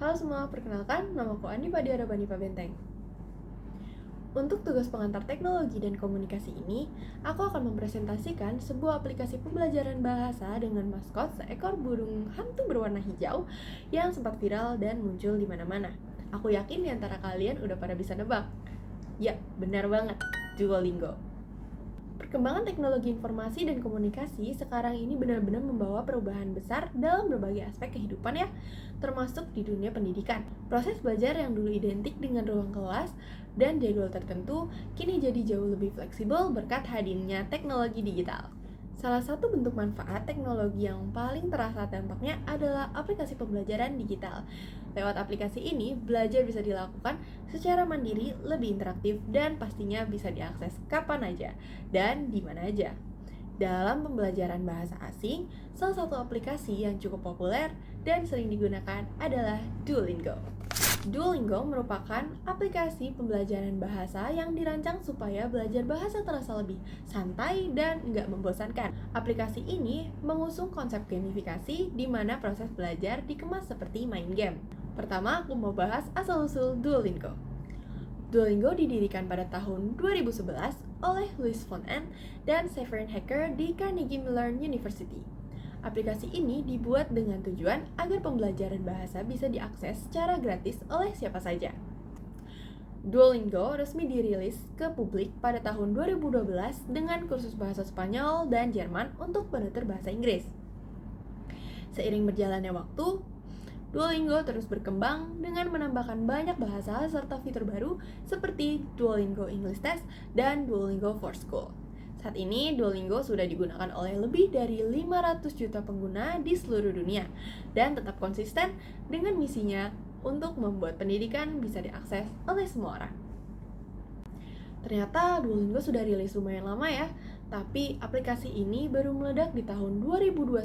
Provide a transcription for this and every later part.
Halo semua, perkenalkan, namaku Andi Padiara Banipa Benteng. Untuk tugas pengantar teknologi dan komunikasi ini, aku akan mempresentasikan sebuah aplikasi pembelajaran bahasa dengan maskot seekor burung hantu berwarna hijau yang sempat viral dan muncul di mana-mana. Aku yakin di antara kalian udah pada bisa nebak. Ya, benar banget, Duolingo. Perkembangan teknologi informasi dan komunikasi sekarang ini benar-benar membawa perubahan besar dalam berbagai aspek kehidupan ya, termasuk di dunia pendidikan. Proses belajar yang dulu identik dengan ruang kelas dan jadwal tertentu, kini jadi jauh lebih fleksibel berkat hadirnya teknologi digital. Salah satu bentuk manfaat teknologi yang paling terasa dampaknya adalah aplikasi pembelajaran digital. Lewat aplikasi ini, belajar bisa dilakukan secara mandiri, lebih interaktif, dan pastinya bisa diakses kapan aja dan di mana aja. Dalam pembelajaran bahasa asing, salah satu aplikasi yang cukup populer dan sering digunakan adalah Duolingo. Duolingo merupakan aplikasi pembelajaran bahasa yang dirancang supaya belajar bahasa terasa lebih santai dan nggak membosankan. Aplikasi ini mengusung konsep gamifikasi di mana proses belajar dikemas seperti main game. Pertama, aku mau bahas asal-usul Duolingo. Duolingo didirikan pada tahun 2011 oleh Louis von Ahn dan Severin Hacker di Carnegie Mellon University. Aplikasi ini dibuat dengan tujuan agar pembelajaran bahasa bisa diakses secara gratis oleh siapa saja. Duolingo resmi dirilis ke publik pada tahun 2012 dengan kursus bahasa Spanyol dan Jerman untuk penutur bahasa Inggris. Seiring berjalannya waktu, Duolingo terus berkembang dengan menambahkan banyak bahasa serta fitur baru seperti Duolingo English Test dan Duolingo for School. Saat ini, Duolingo sudah digunakan oleh lebih dari 500 juta pengguna di seluruh dunia dan tetap konsisten dengan misinya untuk membuat pendidikan bisa diakses oleh semua orang. Ternyata Duolingo sudah rilis lumayan lama ya, tapi aplikasi ini baru meledak di tahun 2021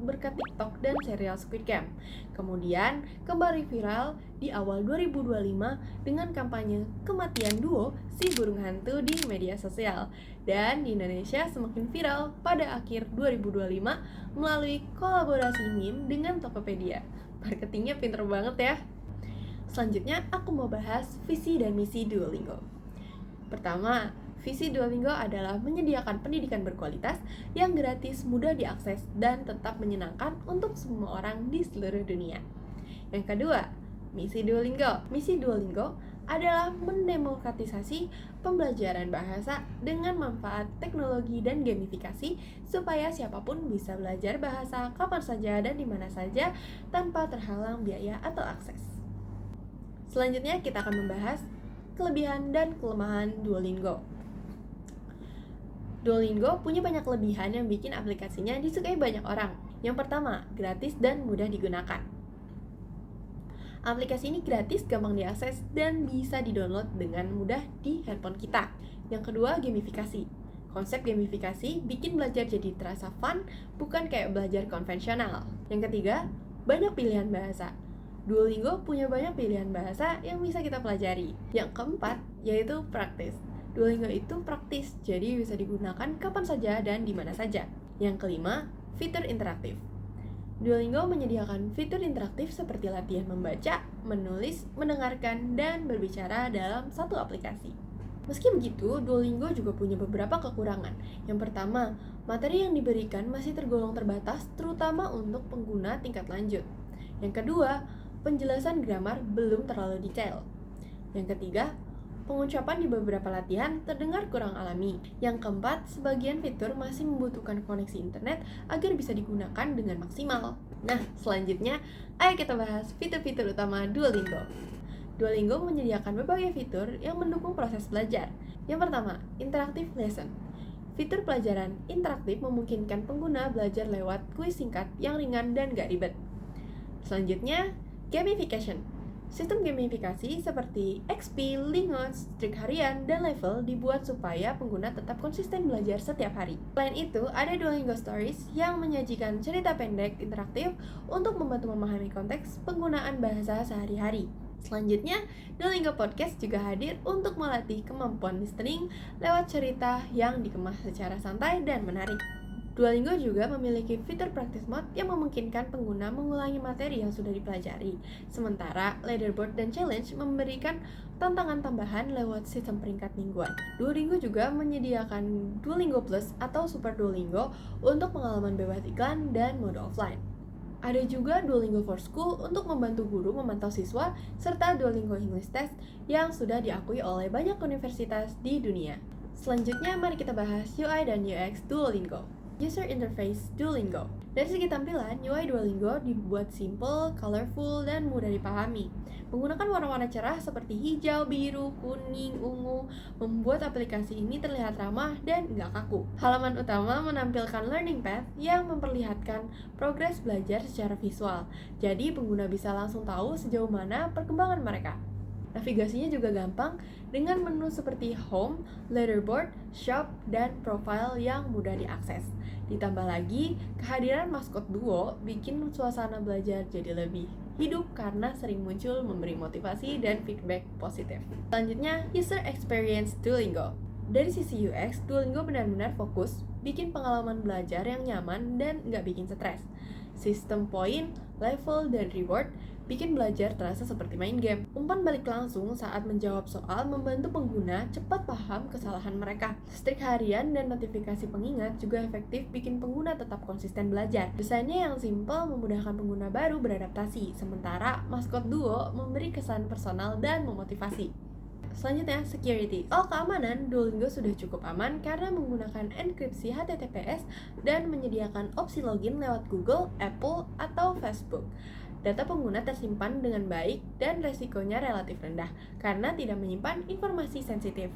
berkat TikTok dan serial Squid Game. Kemudian kembali viral di awal 2025 dengan kampanye kematian duo si burung hantu di media sosial. Dan di Indonesia semakin viral pada akhir 2025 melalui kolaborasi meme dengan Tokopedia. Marketingnya pinter banget ya. Selanjutnya aku mau bahas visi dan misi Duolingo. Pertama, visi Duolingo adalah menyediakan pendidikan berkualitas yang gratis, mudah diakses, dan tetap menyenangkan untuk semua orang di seluruh dunia. Yang kedua, misi Duolingo. Misi Duolingo adalah mendemokratisasi pembelajaran bahasa dengan manfaat teknologi dan gamifikasi supaya siapapun bisa belajar bahasa kapan saja dan di mana saja tanpa terhalang biaya atau akses. Selanjutnya kita akan membahas kelebihan dan kelemahan Duolingo. Duolingo punya banyak kelebihan yang bikin aplikasinya disukai banyak orang. Yang pertama, gratis dan mudah digunakan. Aplikasi ini gratis, gampang diakses, dan bisa didownload dengan mudah di handphone kita. Yang kedua, gamifikasi. Konsep gamifikasi bikin belajar jadi terasa fun, bukan kayak belajar konvensional. Yang ketiga, banyak pilihan bahasa. Duolingo punya banyak pilihan bahasa yang bisa kita pelajari. Yang keempat, yaitu praktis. Duolingo itu praktis, jadi bisa digunakan kapan saja dan di mana saja. Yang kelima, fitur interaktif. Duolingo menyediakan fitur interaktif seperti latihan membaca, menulis, mendengarkan, dan berbicara dalam satu aplikasi. Meski begitu, Duolingo juga punya beberapa kekurangan. Yang pertama, materi yang diberikan masih tergolong terbatas, terutama untuk pengguna tingkat lanjut. Yang kedua, penjelasan grammar belum terlalu detail. Yang ketiga, pengucapan di beberapa latihan terdengar kurang alami. Yang keempat, sebagian fitur masih membutuhkan koneksi internet agar bisa digunakan dengan maksimal. Nah, selanjutnya, ayo kita bahas fitur-fitur utama Duolingo. Duolingo menyediakan berbagai fitur yang mendukung proses belajar. Yang pertama, interactive lesson. Fitur pelajaran interaktif memungkinkan pengguna belajar lewat kuis singkat yang ringan dan gak ribet. Selanjutnya, gamification. Sistem gamifikasi seperti XP, Lingos, trik harian, dan level dibuat supaya pengguna tetap konsisten belajar setiap hari. Selain itu, ada Duolingo Stories yang menyajikan cerita pendek interaktif untuk membantu memahami konteks penggunaan bahasa sehari-hari. Selanjutnya, Duolingo Podcast juga hadir untuk melatih kemampuan listening lewat cerita yang dikemas secara santai dan menarik. Duolingo juga memiliki fitur practice mode yang memungkinkan pengguna mengulangi materi yang sudah dipelajari. Sementara, leaderboard dan challenge memberikan tantangan tambahan lewat sistem peringkat mingguan. Duolingo juga menyediakan Duolingo Plus atau Super Duolingo untuk pengalaman bebas iklan dan mode offline. Ada juga Duolingo for School untuk membantu guru memantau siswa, serta Duolingo English Test yang sudah diakui oleh banyak universitas di dunia. Selanjutnya, mari kita bahas UI dan UX Duolingo. User Interface Duolingo. Dari segi tampilan, UI Duolingo dibuat simple, colorful, dan mudah dipahami. Menggunakan warna-warna cerah seperti hijau, biru, kuning, ungu, membuat aplikasi ini terlihat ramah dan nggak kaku. Halaman utama menampilkan learning path yang memperlihatkan progres belajar secara visual. Jadi pengguna bisa langsung tahu sejauh mana perkembangan mereka. Navigasinya juga gampang dengan menu seperti Home, Leaderboard, Shop, dan Profile yang mudah diakses. Ditambah lagi, kehadiran maskot Duo bikin suasana belajar jadi lebih hidup karena sering muncul memberi motivasi dan feedback positif. Selanjutnya, User Experience Duolingo. Dari sisi UX, Duolingo benar-benar fokus bikin pengalaman belajar yang nyaman dan nggak bikin stres. Sistem poin, level, dan reward bikin belajar terasa seperti main game. Umpan balik langsung saat menjawab soal membantu pengguna cepat paham kesalahan mereka. Strik harian dan notifikasi pengingat juga efektif bikin pengguna tetap konsisten belajar. Desainnya yang simpel memudahkan pengguna baru beradaptasi, sementara maskot Duo memberi kesan personal dan memotivasi. Selanjutnya, security. Soal keamanan, Duolingo sudah cukup aman karena menggunakan enkripsi HTTPS dan menyediakan opsi login lewat Google, Apple, atau Facebook. Data pengguna tersimpan dengan baik dan resikonya relatif rendah karena tidak menyimpan informasi sensitif.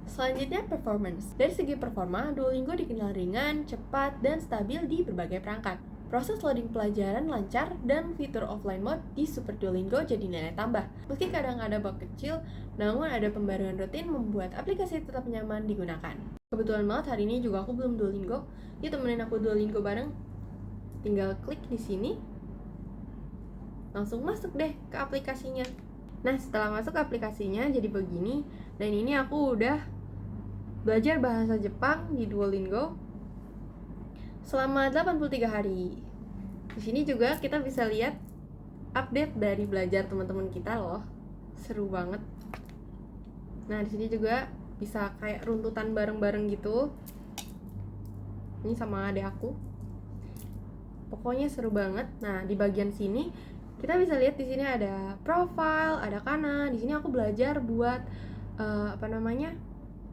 Selanjutnya, performance. Dari segi performa, Duolingo dikenal ringan, cepat, dan stabil di berbagai perangkat. Proses loading pelajaran lancar dan fitur offline mode di Super Duolingo jadi nilai tambah. Meski kadang ada bug kecil, namun ada pembaruan rutin membuat aplikasi tetap nyaman digunakan. Kebetulan banget hari ini juga aku belum Duolingo. Yuk temenin aku Duolingo bareng. Tinggal klik di sini. Langsung masuk deh ke aplikasinya. Nah, setelah masuk ke aplikasinya jadi begini. Dan ini aku udah belajar bahasa Jepang di Duolingo selama 83 hari. Di sini juga kita bisa lihat update dari belajar teman-teman kita loh. Seru banget. Nah, di sini juga bisa kayak runtutan bareng-bareng gitu. Ini sama adik aku. Pokoknya seru banget. Nah, di bagian sini kita bisa lihat di sini ada profile, ada kana. Di sini aku belajar buat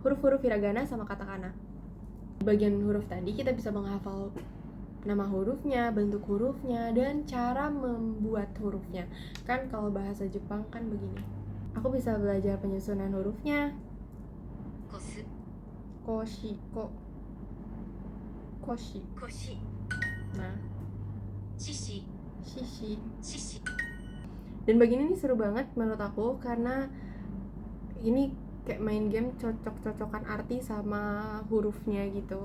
huruf-huruf hiragana sama katakana. Di bagian huruf tadi kita bisa menghafal nama hurufnya, bentuk hurufnya, dan cara membuat hurufnya. Kan kalau bahasa Jepang kan begini. Aku bisa belajar penyusunan hurufnya. Kosu, koshi, koshi. Nah, shishi. Dan bagian ini seru banget menurut aku karena ini kayak main game cocok-cocokan arti sama hurufnya gitu.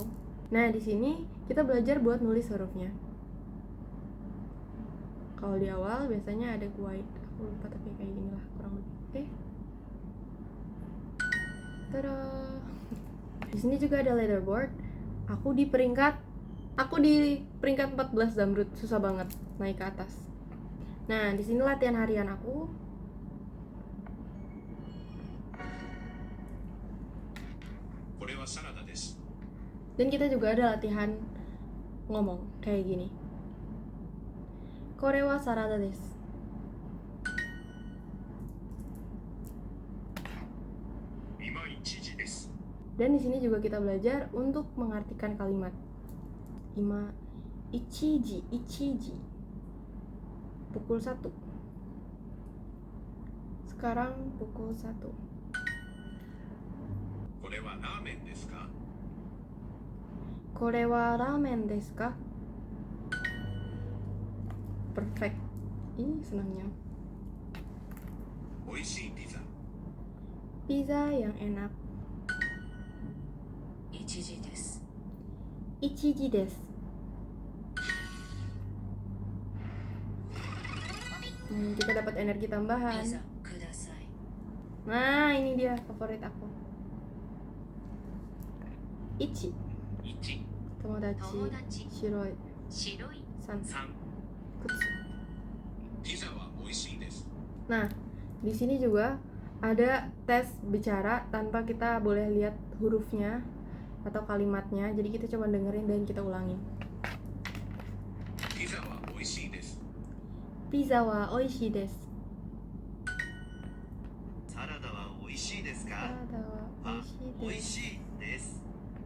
Nah, di sini kita belajar buat nulis hurufnya. Kalau di awal biasanya ada guide. Aku lupa tapi kayak gini lah kurang lebih. Oke. Tada. Di sini juga ada leaderboard. Aku di peringkat 14 Zamrud, susah banget naik ke atas. Nah, di sini latihan harian aku. Dan kita juga ada latihan ngomong kayak gini. Kore wa sarada desu. Dan di sini juga kita belajar untuk mengartikan kalimat. Ichiji. Pukul 1. Sekarang pukul 1. Kore wa ramen desu ka? Perfect. Ini senangnya. Oishii pizza. Pizza yang enak. Ichiji desu. Kita dapat energi tambahan. Nah, ini dia favorit aku. Ichi. Kita tomodachi, shiroi, 白い san, 3 kutsu. ピザは美味しいです。 Nah, di sini juga ada tes bicara tanpa kita boleh lihat hurufnya atau kalimatnya. Jadi kita coba dengerin dan kita ulangin. ピザは美味しいです。 Pizza wa oishii desu. サラダは美味しいですか Sarada wa あ、 oishii 美味 desu. しいです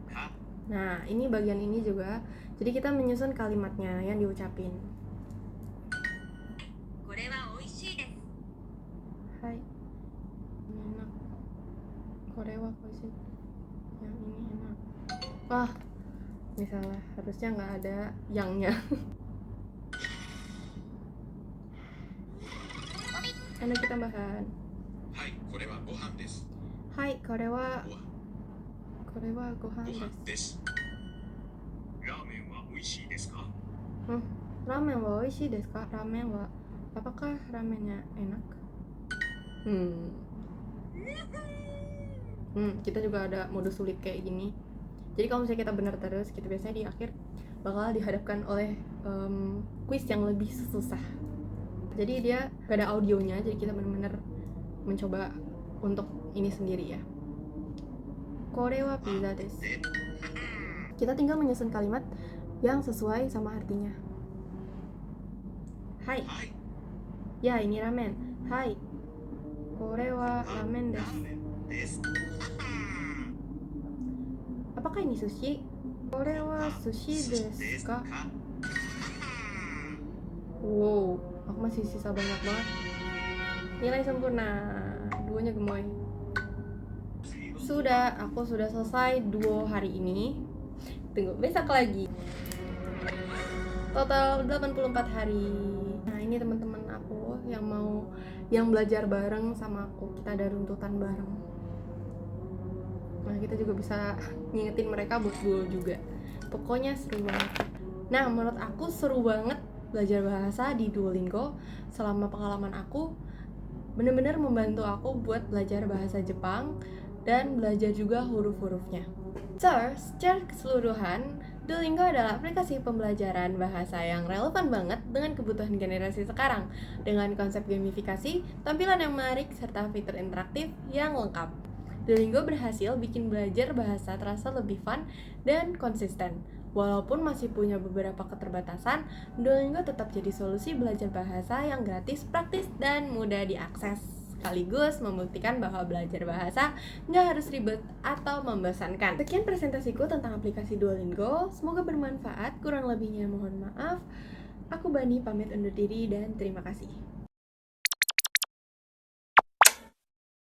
か Nah, ini bagian ini juga. Jadi kita menyusun kalimatnya yang diucapin. これは美味しいです Hai. Ini enak. Korewa oishii. Yang ini enak. Wah, ini salah. Harusnya nggak ada yangnya. Ada tambahan. はい、これはご飯です。 Hai, korewa ご飯 gohan ご飯 desu. です。ラーメンは美味しいですか？ Ramen wa oishii desu ka? Ramen wa. Apakah ramennya enak? Kita juga ada mode sulit kayak gini. Jadi kalau misalnya kita benar terus, kita biasanya di akhir bakal dihadapkan oleh quiz yang lebih susah. Jadi dia gak ada audionya, jadi kita benar-benar mencoba untuk ini sendiri ya. Korewa pizza desu. Kita tinggal menyusun kalimat yang sesuai sama artinya. Hai. はい、 Ya, ini ramen. Hai. Korewa ramen ラ desu. ーメンです Apakah ini sushi? Korewa sushi desu ka? Wow, aku masih sisa banyak banget. Nilai sempurna. Duonya gemoy. Aku sudah selesai duo hari ini. Tunggu besok lagi. Total 84 hari. Nah, ini teman-teman aku yang belajar bareng sama aku. Kita ada runtutan bareng. Nah, kita juga bisa ngingetin mereka buat duo juga. Pokoknya seru banget. Nah, menurut aku seru banget belajar bahasa di Duolingo. Selama pengalaman aku bener-bener membantu aku buat belajar bahasa Jepang dan belajar juga huruf-hurufnya. So, secara keseluruhan, Duolingo adalah aplikasi pembelajaran bahasa yang relevan banget dengan kebutuhan generasi sekarang, dengan konsep gamifikasi, tampilan yang menarik, serta fitur interaktif yang lengkap. Duolingo berhasil bikin belajar bahasa terasa lebih fun dan konsisten. Walaupun masih punya beberapa keterbatasan, Duolingo tetap jadi solusi belajar bahasa yang gratis, praktis, dan mudah diakses. Sekaligus membuktikan bahwa belajar bahasa nggak harus ribet atau membosankan. Sekian presentasiku tentang aplikasi Duolingo. Semoga bermanfaat. Kurang lebihnya mohon maaf. Aku Bani pamit undur diri dan terima kasih.